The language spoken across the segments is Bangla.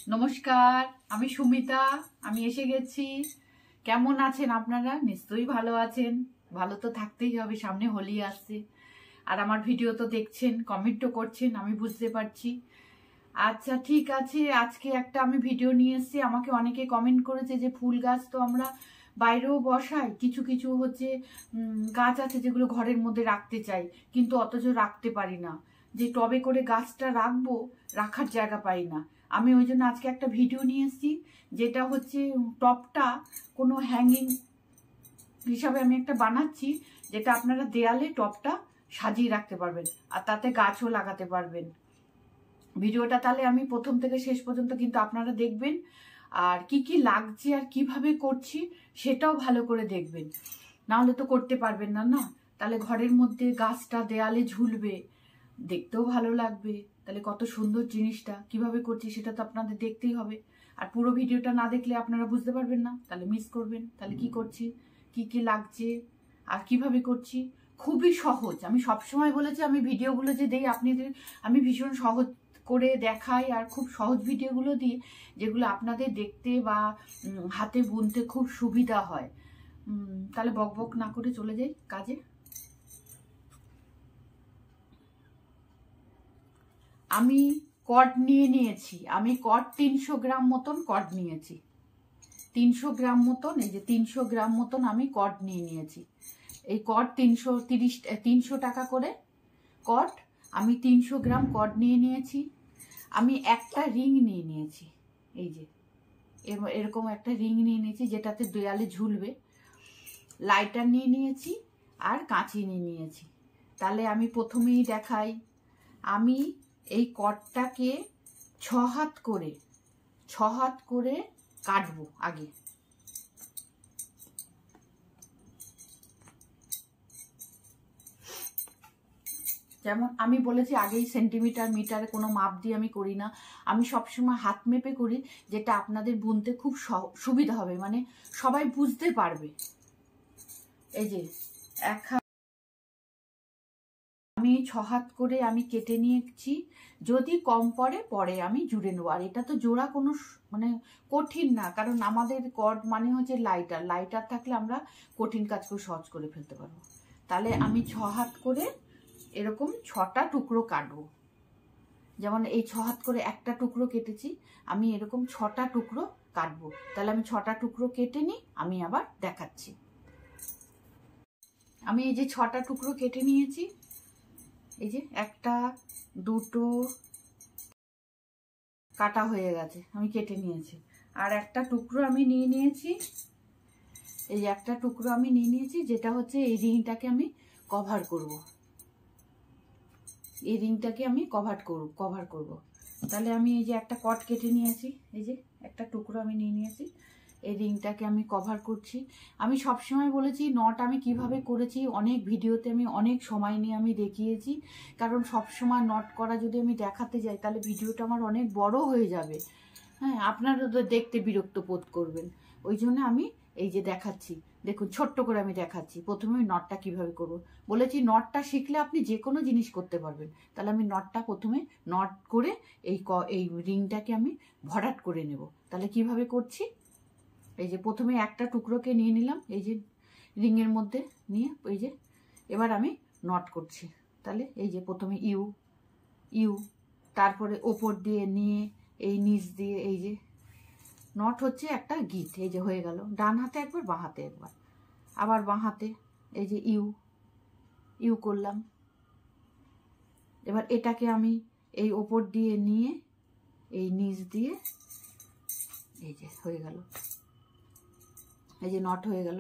নমস্কার, আমি সুমিতা। আমি এসে গেছি। কেমন আছেন আপনারা? নিশ্চয়ই ভালো আছেন। ভালো তো থাকতেই হবে, সামনে হোলি আসছে। আর আমার ভিডিও তো দেখছেন, কমেন্টও করছেন, আমি বুঝতে পারছি। আচ্ছা, ঠিক আছে। আজকে একটা আমি ভিডিও নিয়ে এসেছি। আমাকে অনেকে কমেন্ট করেছে যে ফুল গাছ তো আমরা বাইরেও বসাই, কিছু কিছু হচ্ছে গাছ আছে যেগুলো ঘরের মধ্যে রাখতে চাই, কিন্তু অথচ রাখতে পারি না। যে টবে করে গাছটা রাখবো, রাখার জায়গা পাই না। আমি ওই জন্য আজকে একটা ভিডিও নিয়ে এসেছি, যেটা হচ্ছে টবটা কোনো হ্যাঙ্গিং হিসাবে আমি একটা বানাচ্ছি, যেটা আপনারা দেয়ালে টবটা সাজিয়ে রাখতে পারবেন আর তাতে গাছও লাগাতে পারবেন। ভিডিওটা তাহলে আমি প্রথম থেকে শেষ পর্যন্ত কিন্তু আপনারা দেখবেন, আর কি কি লাগছে আর কিভাবে করছি সেটাও ভালো করে দেখবেন। নাহলে তো করতে পারবেন না, না? তাহলে ঘরের মধ্যে গাছটা দেয়ালে ঝুলবে, দেখতেও ভালো লাগবে। তাহলে কত সুন্দর জিনিসটা কিভাবে করছি সেটা তো আপনাদের দেখতেই হবে। আর পুরো ভিডিওটা না দেখলে আপনারা বুঝতে পারবেন না, তাহলে মিস করবেন। তাহলে কি করছি, কি কি লাগছে আর কিভাবে করছি, খুবই সহজ। আমি সবসময় বলেছি আমি ভিডিওগুলো যে দেই আপনাদের, আমি ভীষণ সহজ করে দেখাই আর খুব সহজ ভিডিওগুলো দিই, যেগুলো আপনাদের দেখতে বা হাতে বুনতে খুব সুবিধা হয়। তাহলে বক বক না করে চলে যাই কাজে। আমি কড নিয়ে নিয়েছি। আমি কড 300 গ্রাম মতন কড নিয়েছি। 300 গ্রাম মতন, এই যে 300 গ্রাম মতন আমি কড নিয়ে নিয়েছি। এই কড 300 টাকা করে কড। আমি 300 গ্রাম কড নিয়ে নিয়েছি। আমি একটা রিং নিয়ে নিয়েছি, এই যে এরকম একটা রিং নিয়ে নিয়েছি যেটাতে দেয়ালে ঝুলবে। লাইটার নিয়ে নিয়েছি আর কাঁচি নিয়ে নিয়েছি। তাহলে আমি প্রথমেই দেখাই। আমি এই কডটাকে 6 হাত করে কাটবো আগে। যেমন আমি বলেছি আগেই, সেন্টিমিটার মিটারে কোনো মাপ দিয়ে আমি করি না। আমি সবসময় হাত মেপে করি, যেটা আপনাদের বুনতে খুব সুবিধা হবে, মানে সবাই বুঝতে পারবে। এই যে আমি 6 হাত করে আমি কেটে নিয়েছি। যদি কম পরে আমি জুড়ে নেবো। আর এটা তো জোড়া কোনো মানে কঠিন না, কারণ আমাদের কর্ড মানে হচ্ছে লাইটার থাকলে আমরা কঠিন কাজকেও সহজ করে ফেলতে পারবো। তাহলে আমি 6 হাত করে এরকম 6টা টুকরো কাটবো। যেমন এই 6 হাত করে একটা টুকরো কেটেছি, আমি এরকম 6টা টুকরো কাটবো। তাহলে আমি 6টা টুকরো কেটে নিই, আমি আবার দেখাচ্ছি। আমি এই যে 6টা টুকরো কেটে নিয়েছি, এই যে একটা, দুটো কাটা হয়ে গেছে, আমি কেটে নিয়েছি। আর একটা টুকরো আমি নিয়ে নিয়েছি, এই একটা টুকরো আমি নিয়ে নিয়েছি, যেটা হচ্ছে এই রিংটাকে আমি কভার করব। এই রিংটাকে আমি কভার করব। তাহলে আমি এই যে একটা কট কেটে নিয়েছি, এই যে একটা টুকরো আমি নিয়ে নিয়েছি, এই রিংটাকে আমি কভার করছি। আমি সবসময় বলেছি নট আমি কিভাবে করেছি, অনেক ভিডিওতে আমি অনেক সময় নিয়ে আমি দেখিয়েছি। কারণ সবসময় নট করা যদি আমি দেখাতে যাই, তাহলে ভিডিওটা আমার অনেক বড় হয়ে যাবে। হ্যাঁ, আপনারা তো দেখতে বিরক্ত বোধ করবেন। ওই জন্য আমি এই যে দেখাচ্ছি, দেখুন ছোট্ট করে আমি দেখাচ্ছি। প্রথমে আমি নটটা কিভাবে করব বলেছি, নটটা শিখলে আপনি যে কোনো জিনিস করতে পারবেন। তাহলে আমি নটটা প্রথমে নট করে এই রিংটাকে আমি ভরাট করে নেব। তাহলে কিভাবে করছি, এই যে প্রথমে একটা টুকরোকে নিয়ে নিলাম, এই যে রিংয়ের মধ্যে নিয়ে, এই যে এবার আমি নট করছি। তাহলে এই যে প্রথমে ইউ, তারপরে ওপর দিয়ে নিয়ে এই নিচ দিয়ে এই যে নট হচ্ছে একটা গিট। এই যে হয়ে গেল, ডান হাতে একবার, বাঁ হাতে একবার, আবার বাঁ হাতে এই যে ইউ করলাম। এবার এটাকে আমি এই ওপর দিয়ে নিয়ে এই নিচ দিয়ে, এই যে হয়ে গেল, এই যে নট হয়ে গেল।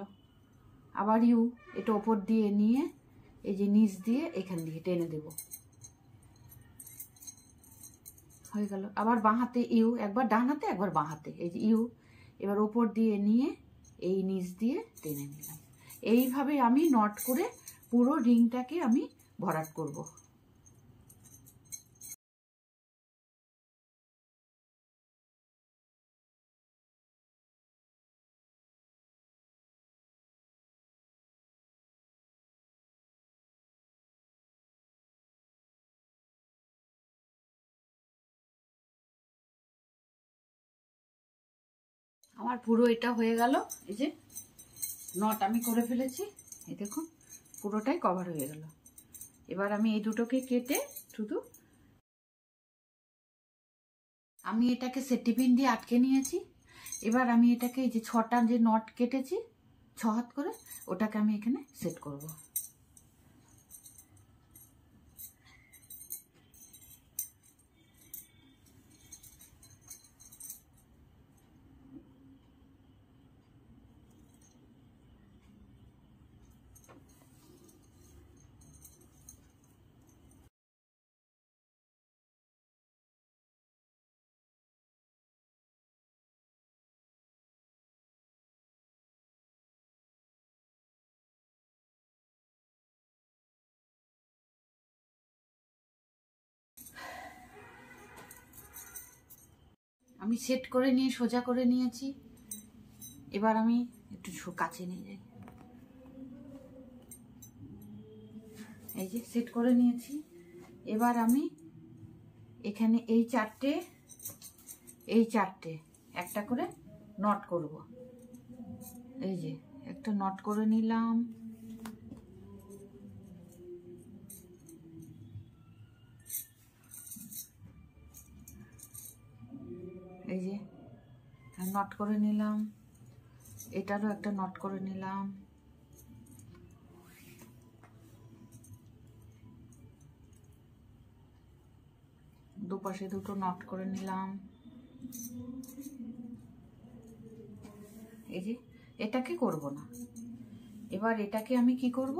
আবার এটা ওপর দিয়ে নিয়ে এই যে নিচ দিয়ে এখান দিয়ে টেনে দেব, হয়ে গেল। আবার বাঁ হাতে একবার ডান হাতে একবার বাঁ হাতে, এই যে এবার ওপর দিয়ে নিয়ে এই নিচ দিয়ে টেনে নিলাম। এইভাবে আমি নট করে পুরো রিংটাকে আমি ভরাট করব। আমার পুরো এটা হয়ে গেল। এই যে নট আমি করে ফেলেছি, এই দেখুন পুরোটাই কভার হয়ে গেল। এবার আমি এই দুটোকে কেটে শুধু আমি এটাকে সেফটি পিন দিয়ে আটকে নিয়েছি। এবার আমি এটাকে এই যে 6টা যে নট কেটেছি 6 হাত করে, ওটাকে আমি এখানে সেট করব। আমি সেট করে নিয়ে সোজা করে নিয়েছি। এবার আমি একটু কাছে নিয়ে যাই। এই যে সেট করে নিয়েছি। এবার আমি এখানে এই চারটে একটা করে নট করব। এই যে একটা নট করে নিলাম। এই যে নট করে নিলাম, এটারও একটা নট করে নিলাম। দুপাশে দুটো নট করে নিলাম। এই যে এটাকে করব না, এবার এটাকে আমি কি করব,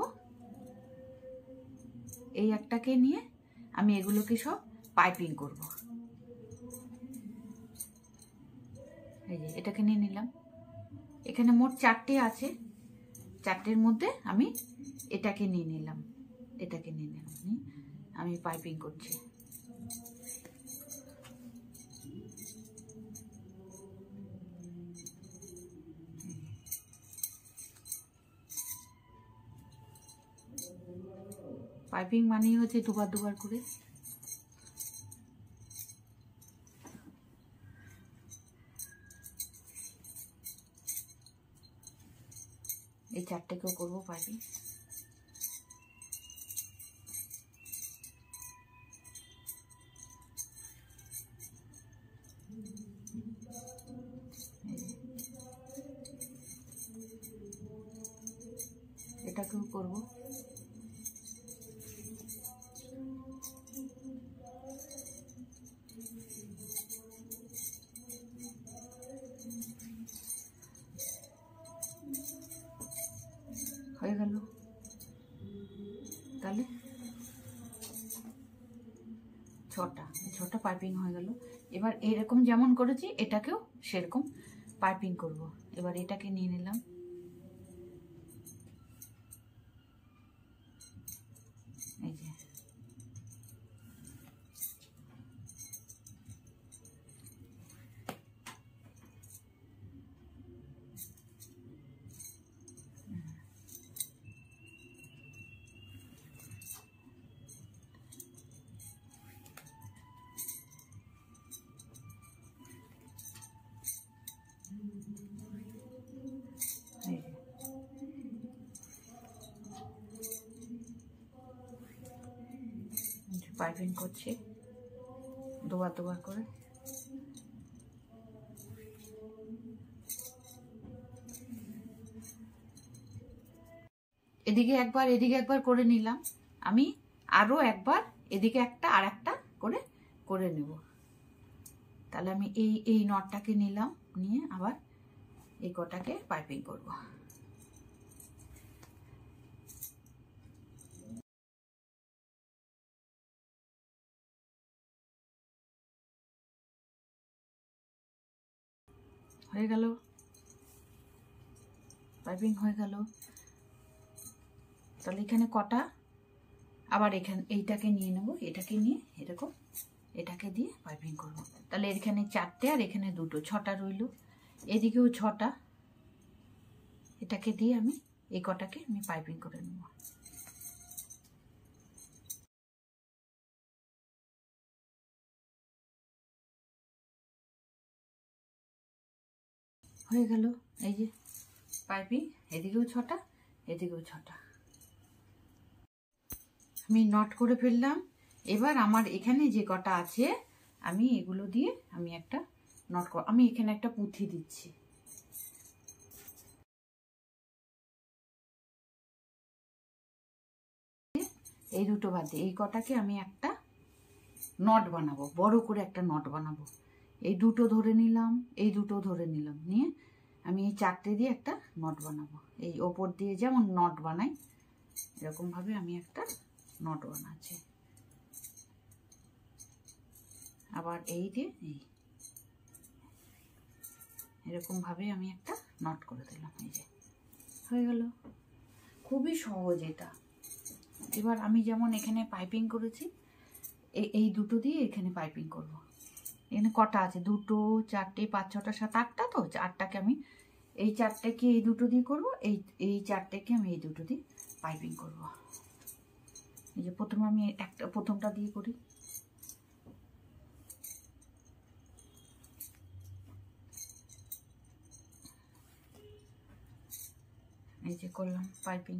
এই একটাকে নিয়ে আমি এগুলোকে সব পাইপিং করব। এই যে এটাকে নিয়ে নিলাম। এখানে মোট 4টে আছে, 4টের মধ্যে আমি এটাকে নিয়ে নিলাম, আমি পাইপিং করছি। পাইপিং মানেই হচ্ছে দুবার দুবার করে। এই 4টেকেও করবো পাইপিং। এটাকেও করবো। হয়ে গেল, তাহলে 6টা পাইপিং হয়ে গেল। এবার এরকম যেমন করেছি এটাকেও সেরকম পাইপিং করব। এবার এটাকে নিয়ে নিলাম। এই যে পাইপিং করছি দুবার দুবার করে। এদিকে একবার করে নিলাম। আমি আরো একবার এদিকে একটা আর একটা করে নেব। তাহলে আমি এই নটটাকে নিলাম, নিয়ে আবার এই কটাকে পাইপিং করব। হয়ে গেল, পাইপিং হয়ে গেল। তাহলে এখানে কটা, আবার এইটাকে নিয়ে নেব, এটাকে নিয়ে এরকম এটাকে দিয়ে পাইপিং করব। তাহলে এখানে 4টে আর এখানে 2টো, 6টা রইল। এদিকেও 6টা, এটাকে দিয়ে আমি এই কটাকে আমি পাইপিং করে নেব। হয়ে গেল। এই যে পাইপিং, এদিকেও 6টা, এদিকেও 6টা আমি নট করে ফেললাম। এবার আমার এখানে যে কটা আছে আমি এগুলো দিয়ে আমি একটা নট আমি এখানে একটা পুঁথি দিচ্ছি। এই দুটো বাদে এই কটাকে আমি একটা নট বানাবো, বড় করে একটা নট বানাবো। এই দুটো ধরে নিলাম, এই দুটো ধরে নিলাম, নিয়ে আমি এই 4টে দিয়ে একটা নট বানাবো। এই ওপর দিয়ে যেমন নট বানাই এরকম ভাবে আমি একটা নট বানাচ্ছি। আবার এই দিয়ে এই এরকম ভাবে আমি একটা নট করে দিলাম। এই যে হয়ে গেল, খুবই সহজ এটা। এবার আমি যেমন এখানে পাইপিং করেছি, এই দুটো দিয়ে এখানে পাইপিং করব। এখানে কটা আছে, 2, 4, 5, 6, 7, 8টা, তো 8টাকে আমি এই 4টাকে এই দুটো দিয়ে করব, এই 4টাকে আমি এই দুটো দিয়ে পাইপিং করব। এই যে প্রথমে আমি প্রথমটা দিয়ে করি। এই যে করলাম পাইপিং।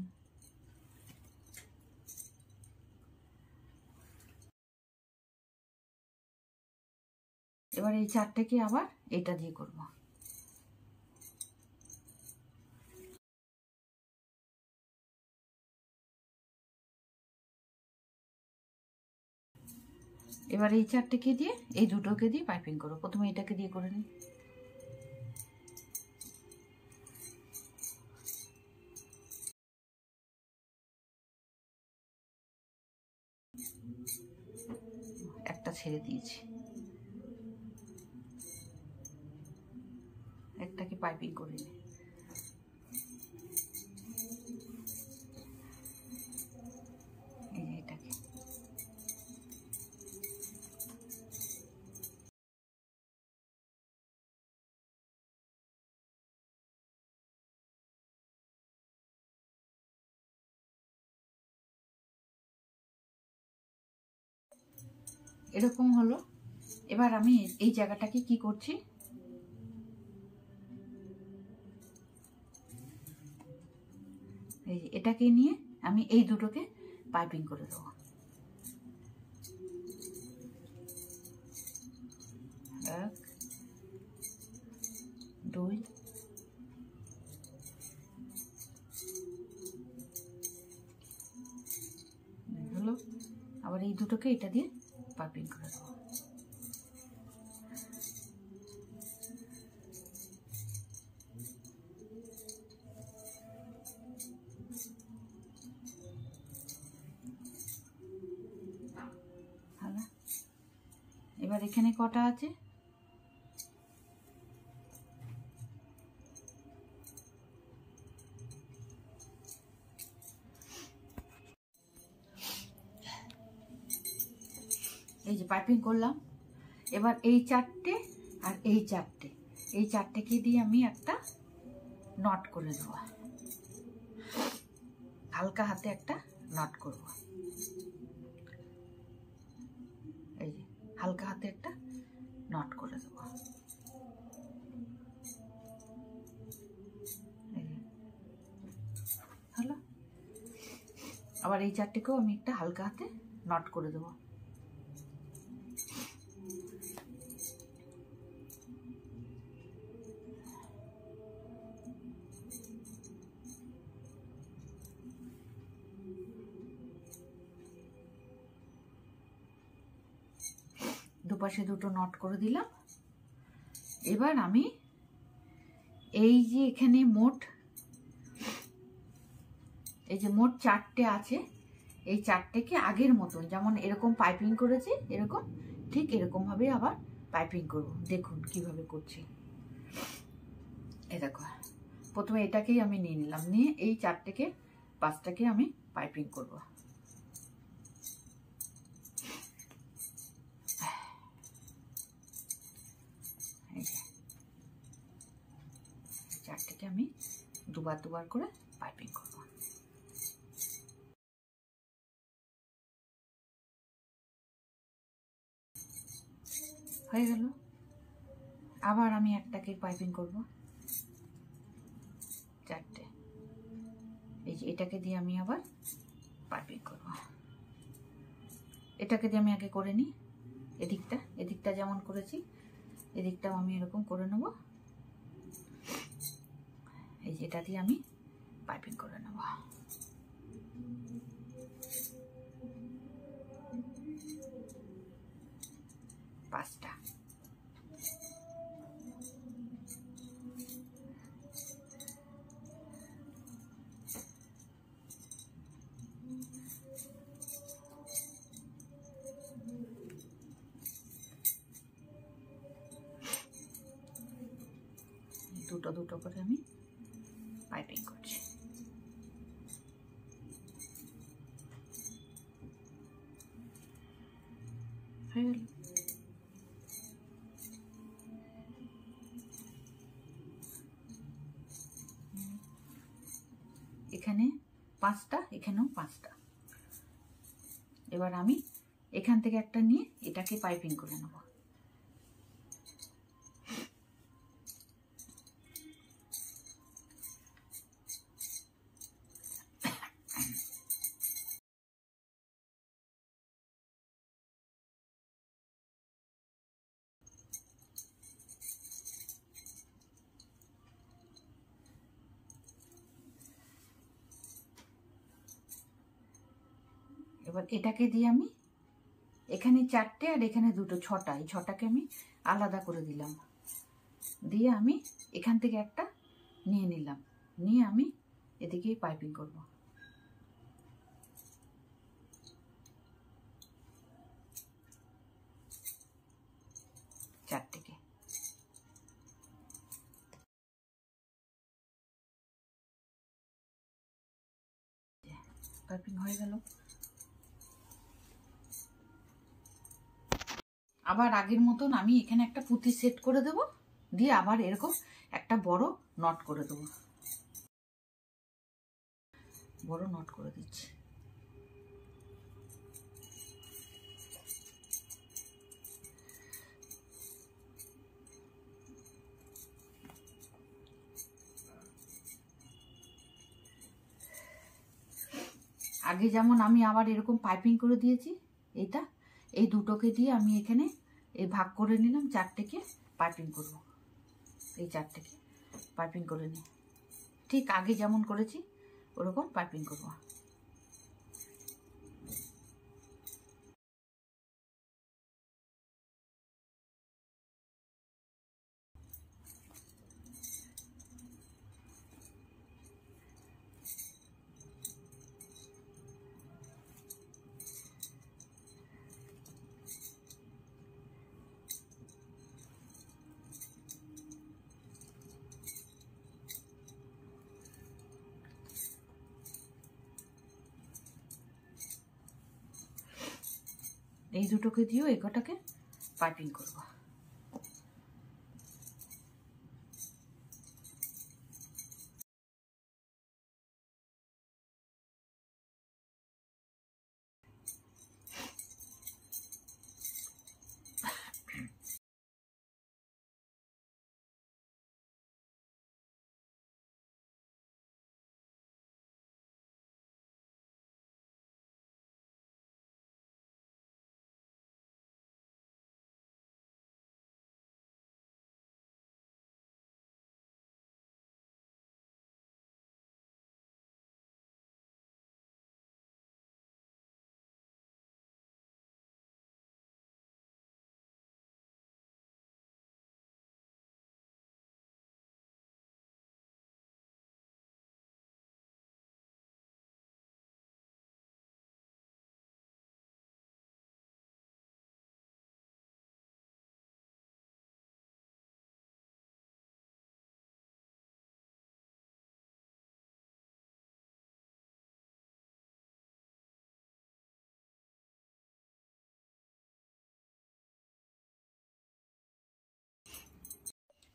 এবার এই 4টাকে আবার এটা দিয়ে করব। এবার এই 4টাকে দিয়ে এই দুটোকে দিয়ে পাইপিং করব। প্রথমে এটাকে দিয়ে করে নিই। একটা ছেড়ে দিয়েছি, একটাকে পাইপিং করে নিই। এটাকে এরকম হলো। এবার আমি এই জায়গাটাকে কি করছি, এই এটাকে নিয়ে আমি এই দুটোকে পাইপিং করে দেবো। 1, 2, হলো। আবার এই দুটোকে এটা দিয়ে পাইপিং করে দেবো। এবার এখানে কটা আছে, এই যে পাইপিং করলাম। এবার এই 4টে আর এই 4টে, এই 4টেকে দিয়ে আমি একটা নট করে দেবো। হালকা হাতে একটা নট করব। এই যে হালকা হাতে একটা নট করে দেবো। হলো। আবার এই 4টেকেও আমি একটা হালকা হাতে নট করে দেবো। দুপাশে দুটো নট করে দিলাম। এবার আমি এই যে এখানে মোট 4টে আছে, এই 4টেকে আগের মতন যেমন এরকম পাইপিং করেছি এরকম, ঠিক এরকম ভাবে আবার পাইপিং করব। দেখুন কিভাবে করছি। এই দেখো, প্রথমে এটাকেই আমি নিয়ে নিলাম, নিয়ে এই 4টেকে 5টাকে আমি পাইপিং করব। এই যে 4টেকে আমি দুবার দুবার করে পাইপিং করব। হয়ে গেল। আবার আমি একটাকে পাইপিং করব। এই যে এটাকে দিয়ে আমি আবার পাইপিং করব। এটাকে দিয়ে আমি আগে করে নিই এদিকটা যেমন করেছি এদিকটাও আমি এরকম করে নেব। এই যে এটা দিয়ে আমি পাইপিং করে নেব। পাঁচটা দুটো দুটো করে আমি পাইপিং করছি। হয়ে গেল। এখানে পাঁচটা, এখানেও পাঁচটা। এবার আমি এখান থেকে একটা নিয়ে এটাকে পাইপিং করে নেব। এবার এটাকে দিয়ে আমি এখানে চারটে আর এখানে দুটো, ছটা, এই ছটাকে আমি আলাদা করে দিলাম। দিয়ে আমি এখান থেকে একটা নিয়ে নিলাম, নিয়ে আমি এদিকেই পাইপিং করব। চারটেকে পাইপিং হয়ে গেল। আবার আগের মতন আমি এখানে একটা পুঁতি সেট করে দেব, দিয়ে আবার এরকম একটা বড় নট করে দেব। বড় নট করে দিচ্ছি। আগে যেমন আমি আবার এরকম পাইপিং করে দিয়েছি, এই দুটোকে দিয়ে আমি এখানে এই ভাগ করে নিলাম, চারটেকে পাইপিং করব। এই চারটেকে পাইপিং করে নিই, ঠিক আগে যেমন করেছি ওরকম পাইপিং করব। এই দুটোকে দিয়েও এটাকে পাইপিং করব।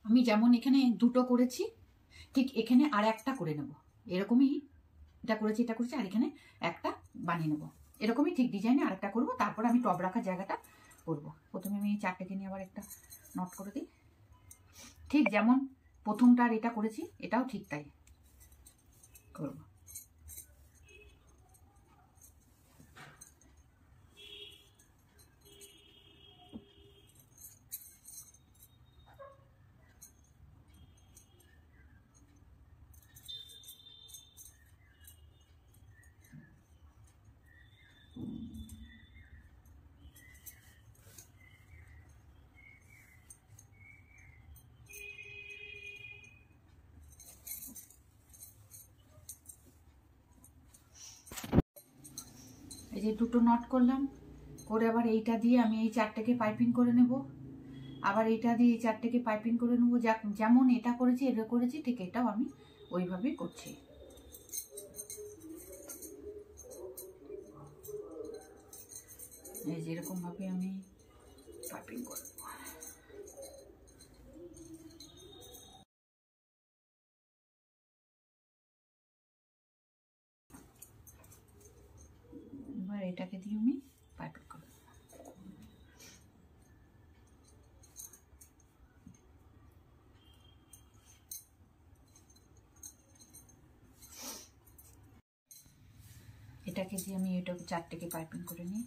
আমি যেমন এখানে দুটো করেছি, ঠিক এখানে আর একটা করে নেব। এরকমই এটা করেছি আর এখানে একটা বানিয়ে নেব। এরকমই ঠিক ডিজাইনে আরেকটা করব। তারপর আমি টব রাখার জায়গাটা করব। প্রথমে আমি চারটেকে নিয়ে আবার একটা নট করে দিই, ঠিক যেমন প্রথমটা আর এটা করেছি, এটাও ঠিক তাই করব। এই যে দুটো নট করলাম, করে আবার এইটা দিয়ে আমি এই চারটাকে পাইপিং করে নেব, আবার এইটা দিয়ে এই চারটাকে পাইপিং করে নেবো। যেমন এটা করেছি ঠিক এটাও আমি ওইভাবেই করছি। এই যেরকম ভাবে আমি পাইপিং করে নেব। এবার এটাকে দিয়ে আমি পাইপিং করে নেব। এটাকে দিয়ে আমি এটাকে চারটাকে পাইপিং করে নিই।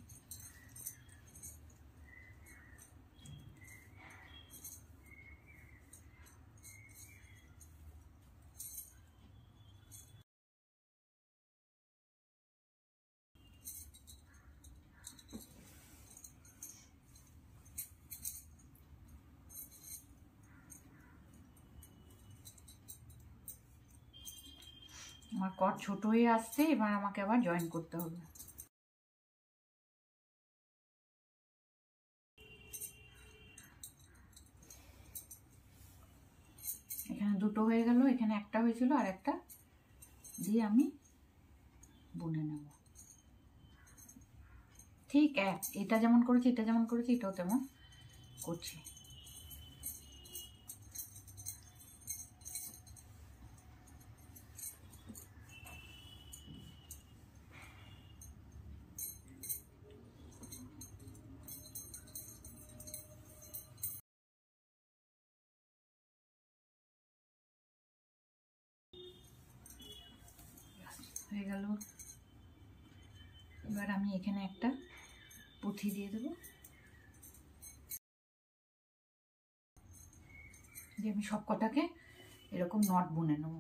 আমার কট ছোট হয়ে আসছে, এবার আমাকে আবার জয়েন করতে হবে। এখানে দুটো হয়ে গেল, এখানে একটা হয়েছিল, আর একটা দিয়ে আমি বুনে নেব। ঠিক এটা যেমন করেছি এটাও তেমন করছি। হয়ে গেল। এবার আমি এখানে একটা পুঁথি দিয়ে দেবো, দিয়ে আমি সব কটাকে এরকম নট বুনে নেব।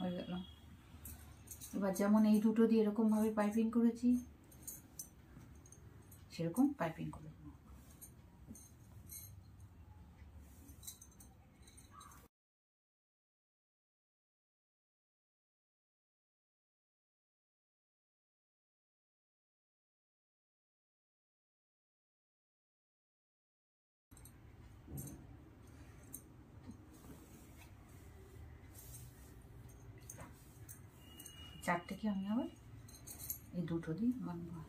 হয়ে গেল। এবার যেমন এই দুটো দিয়ে এরকম ভাবে পাইপিং করেছি, সেরকম পাইপিং করে দেবো। চারটেকে আমি আবার এই দুটো দিয়ে বানবো।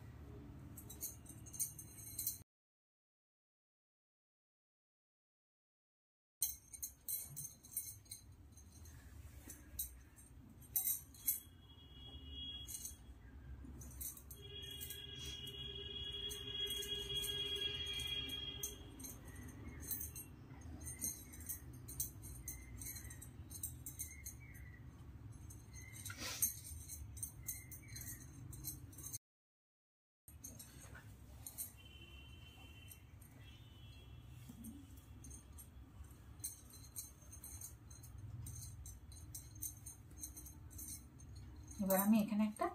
এবার আমি এখানে একটা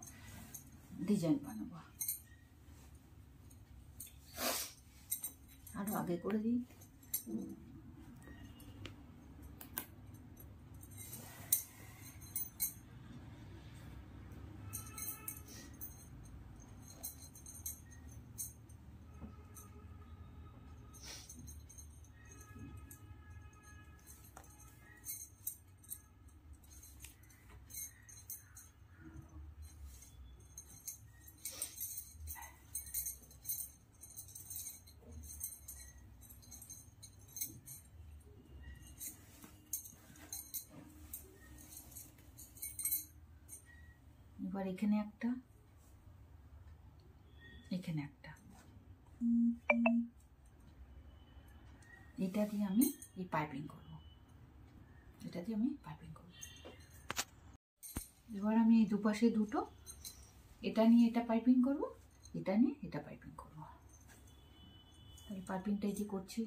ডিজাইন বানাবো। আরো আগে করে দিই। এবার এখানে একটা, এখানে একটা, এটা দিয়ে আমি এই পাইপিং করব, এটা দিয়ে আমি পাইপিং করব। এবার আমি এই দুপাশে দুটো, এটা নিয়ে এটা পাইপিং করব, এটা নিয়ে এটা পাইপিং করব। তাহলে পাইপিংটা এই যে করছি,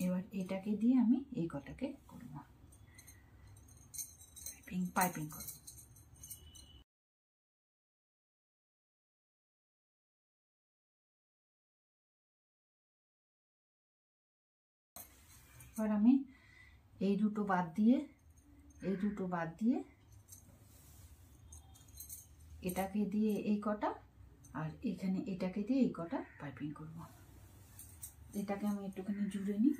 এবার এটাকে দিয়ে আমি এই কটাকে করব, পাইপিং করব। এবার আমি এই দুটো বাদ দিয়ে এটাকে দিয়ে এই কটা, আর এখানে এটাকে দিয়ে এই কটা পাইপিং করব। এটাকে আমি একটুখানি জুড়ে নিই,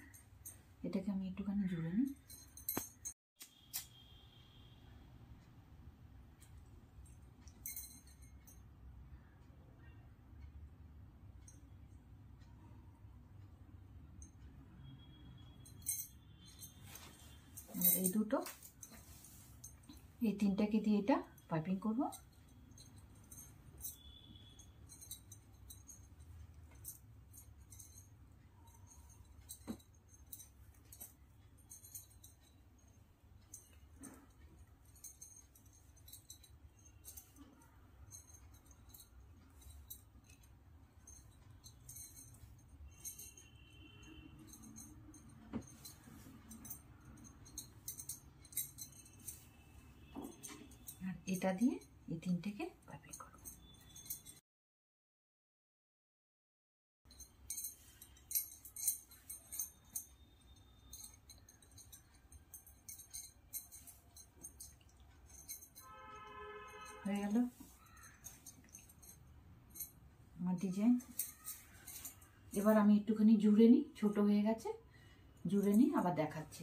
এই দুটো, এই তিনটাকে দিয়ে এটা পাইপিং করব। আর এটা দিয়ে এই তিনটাকে পাইপিং করব। হয়ে গেল আমার ডিজাইন। এবার আমি একটুখানি জুড়ে নিই, ছোট হয়ে গেছে, জুড়ে নিই, আবার দেখাচ্ছি।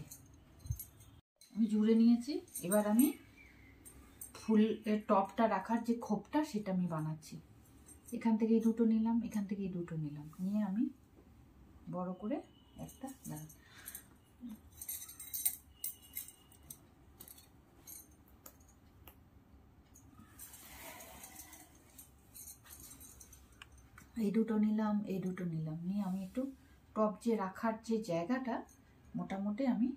আমি জুড়ে নিয়েছি। এবার আমি ফুলের টপটা রাখার যে খোপটা সেটা আমি বানাচ্ছি। এখান থেকে এই দুটো নিলাম, এখান থেকে এই দুটো নিলাম, নিয়ে আমি বড় করে একটা এই দুটো নিলাম, নিয়ে আমি একটু টপ যে রাখার যে জায়গাটা মোটামুটি আমি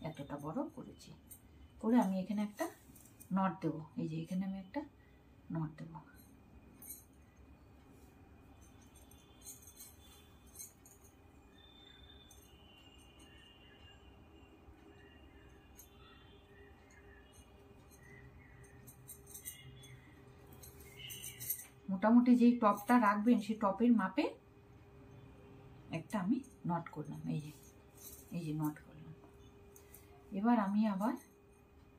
এতটা বড় করেছি, করে আমি এখানে একটা নট দেবো। এই যে এখানে আমি একটা নট দেবো। মোটামুটি যেই টপটা রাখবেন সেই টপের মাপে একটা আমি নট করলাম। এই যে নট করলাম। এবার আমি আবার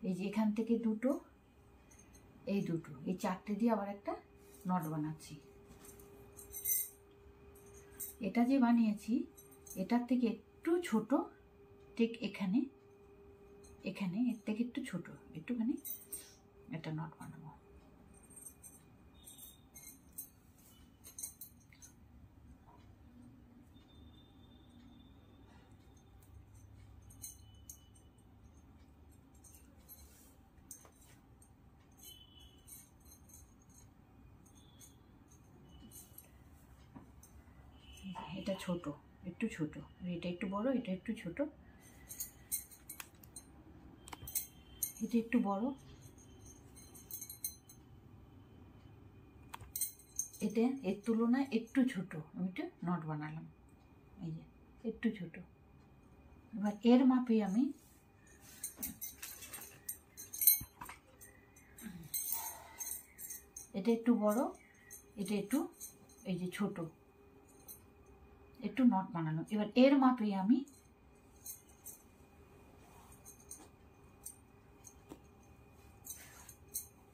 এই যে এখান থেকে দুটো, এই দুটো, এই চারটে দিয়ে আবার একটা নট বানাচ্ছি। এটা যে বানিয়েছি এটার থেকে একটু ছোট, ঠিক এখানে এর থেকে একটু ছোট, একটুখানি একটা নট বানাবো। এটা ছোট, একটু ছোট, এটা একটু বড়, এটা একটু ছোট, এটা একটু বড়, এটা এর তুলনায় একটু ছোট, আমি একটা নট বানালাম। এই যে একটু ছোট। এবার এর মাপে আমি এটা একটু বড়, এটা একটু এই যে ছোট, একটু নট বানানো। এবার এর মাপে আমি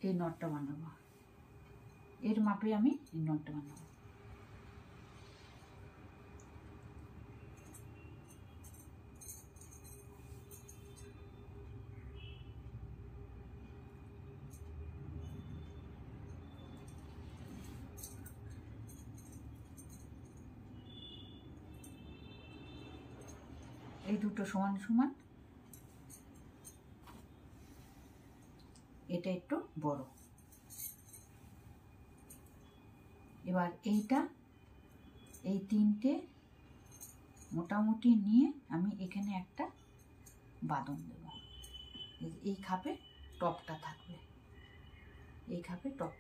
এই নটটা বানাবো, এর মাপে আমি এই নটটা বানাবো। এই দুটো সমান সমান, এটা একটু বড়। এবার এইটা, এই তিনটে মোটামুটি নিয়ে আমি এখানে একটা বাঁধন দেব। এই খাপে টপটা থাকবে, এই খাপে টপ।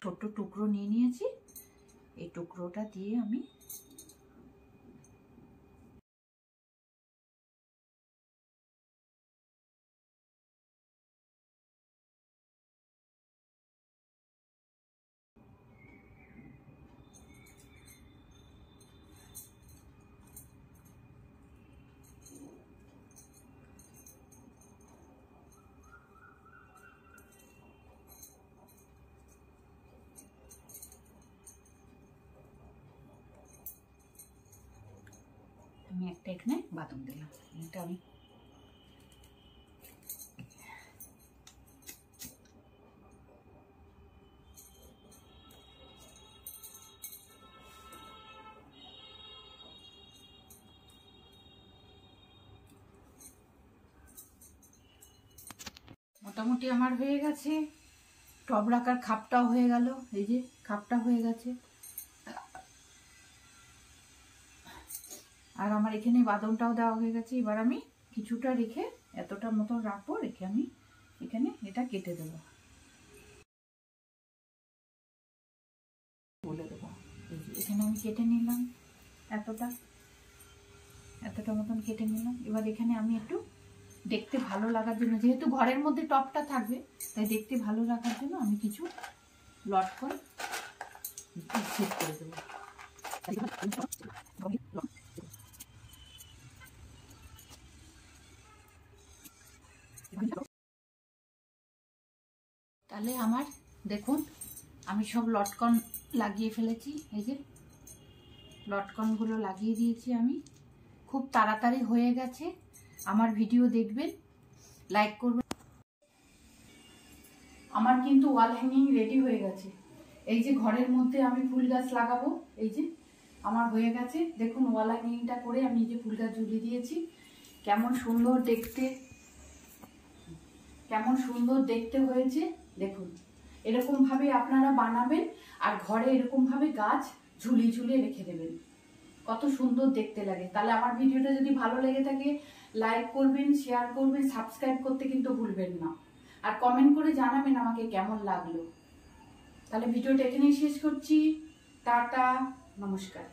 ছোট্ট টুকরো নিয়ে নিয়েছি, এই টুকরোটা দিয়ে আমি এখানে বাদাম দিলাম। এটা আমি মোটামুটি আমার হয়ে গেছে। টব রাখার খাপটাও হয়ে গেল, এই যে খাপটা হয়ে গেছে। আর আমার এখানে বাদামটাও দেওয়া হয়ে গেছে। এবার আমি কিছুটা রেখে এতটা মতো রাখবো, রেখে আমি এখানে এটা কেটে দেবো, বলে দেবো। এখানে আমি কেটে নিলাম, এতটা মতন কেটে নিলাম। এবার এখানে আমি একটু দেখতে ভালো লাগার জন্য, যেহেতু ঘরের মধ্যে টপটা থাকবে, তাই দেখতে ভালো লাগার জন্য আমি কিছু লটকন সেট করে দেবো। তাহলে আমার দেখুন, আমি সব লটকন লাগিয়ে ফেলেছি। এই যে লটকনগুলো লাগিয়ে দিয়েছি আমি। খুব তাড়াতাড়ি হয়ে গেছে। আমার ভিডিও দেখবেন, লাইক করবেন। আমার কিন্তু ওয়াল হ্যাঙ্গিং রেডি হয়ে গেছে। এই যে ঘরের মধ্যে আমি ফুল গাছ লাগাবো, এই যে আমার হয়ে গেছে। দেখুন ওয়াল হ্যাঙ্গিংটা করে আমি এই যে ফুল গাছ ঝুলিয়ে দিয়েছি। কেমন সুন্দর দেখতে হয়েছে দেখুন। এরকম ভাবে আপনারা বানাবেন আর ঘরে এরকম ভাবে গাছ ঝুলিয়ে ঝুলিয়ে রেখে দেবেন, কত সুন্দর দেখতে লাগে। তাহলে আমার ভিডিওটা যদি ভালো লেগে থাকে লাইক করবেন, শেয়ার করবেন, সাবস্ক্রাইব করতে কিন্তু ভুলবেন না। আর কমেন্ট করে জানাবেন আমাকে কেমন লাগলো। তাহলে ভিডিওটা এখানেই শেষ করছি। টাটা, নমস্কার।